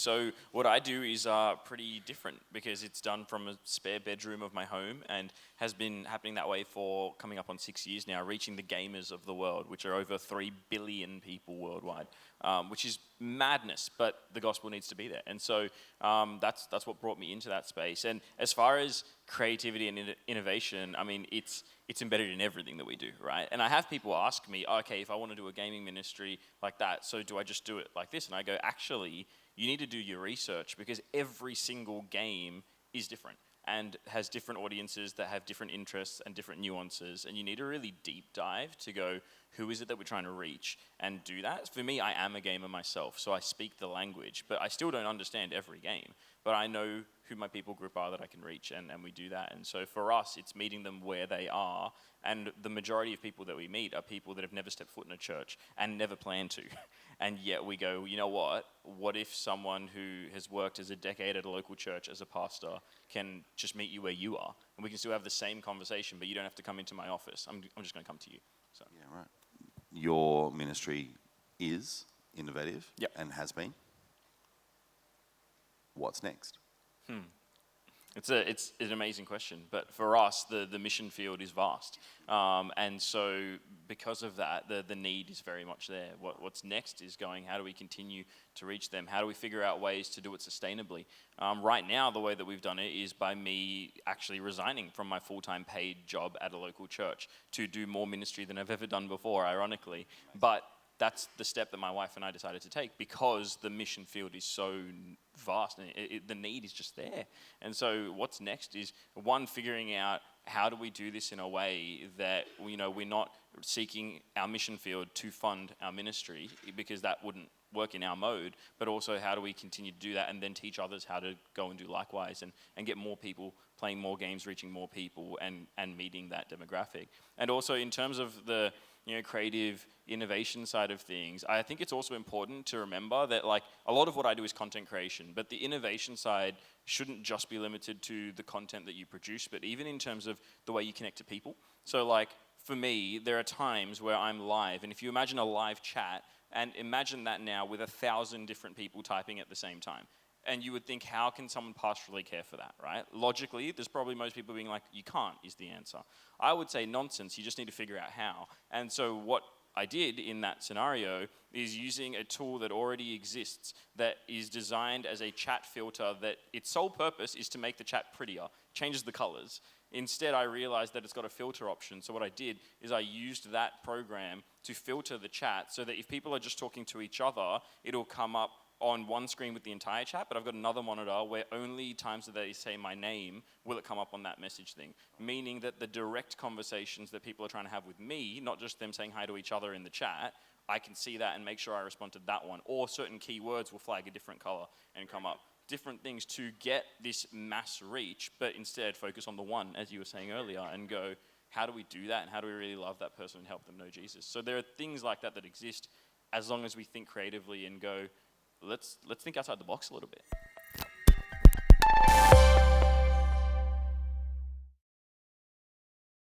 So what I do is pretty different because it's done from a spare bedroom of my home and has been happening that way for coming up on 6 years now, reaching the gamers of the world, which are over 3 billion people worldwide, which is madness, but the gospel needs to be there. And so that's what brought me into that space. And as far as creativity and innovation, I mean, it's embedded in everything that we do, right? And I have people ask me, okay, if I want to do a gaming ministry like that, so do I just do it like this? And I go, actually, you need to do your research because every single game is different and has different audiences that have different interests and different nuances. And you need a really deep dive to go, who is it that we're trying to reach, and do that. For me, I am a gamer myself, so I speak the language, but I still don't understand every game. But I know who my people group are that I can reach, and we do that. And so for us, it's meeting them where they are. And the majority of people that we meet are people that have never stepped foot in a church and never plan to. And yet we go, you know what? What if someone who has worked as a decade at a local church as a pastor can just meet you where you are? And we can still have the same conversation, but you don't have to come into my office. I'm just going to come to you. So. Yeah, right. Your ministry is innovative. Yep. And has been. What's next? It's an amazing question, but for us, the mission field is vast. And so because of that, the need is very much there. What's next is going, how do we continue to reach them? How do we figure out ways to do it sustainably? Right now, the way that we've done it is by me actually resigning from my full-time paid job at a local church to do more ministry than I've ever done before, ironically. But that's the step that my wife and I decided to take because the mission field is so vast and the need is just there. And so what's next is, one, figuring out how do we do this in a way that, you know, we're not seeking our mission field to fund our ministry because that wouldn't work in our mode, but also how do we continue to do that and then teach others how to go and do likewise and get more people playing more games, reaching more people and meeting that demographic. And also in terms of the creative innovation side of things, I think it's also important to remember that like a lot of what I do is content creation, but the innovation side shouldn't just be limited to the content that you produce, but even in terms of the way you connect to people. So like for me, there are times where I'm live, and if you imagine a live chat, and imagine that now with 1,000 different people typing at the same time. And you would think, how can someone pastorally care for that, right? Logically, there's probably most people being like, you can't, is the answer. I would say nonsense, you just need to figure out how. And so what I did in that scenario is using a tool that already exists that is designed as a chat filter that its sole purpose is to make the chat prettier, changes the colors. Instead, I realized that it's got a filter option. So what I did is I used that program to filter the chat so that if people are just talking to each other, it'll come up on one screen with the entire chat, but I've got another monitor where only times that they say my name will it come up on that message thing, meaning that the direct conversations that people are trying to have with me, not just them saying hi to each other in the chat, I can see that and make sure I respond to that one, or certain keywords will flag a different color and come up. Different things to get this mass reach, but instead focus on the one, as you were saying earlier, and go, how do we do that and how do we really love that person and help them know Jesus? So there are things like that that exist as long as we think creatively and go, let's think outside the box a little bit.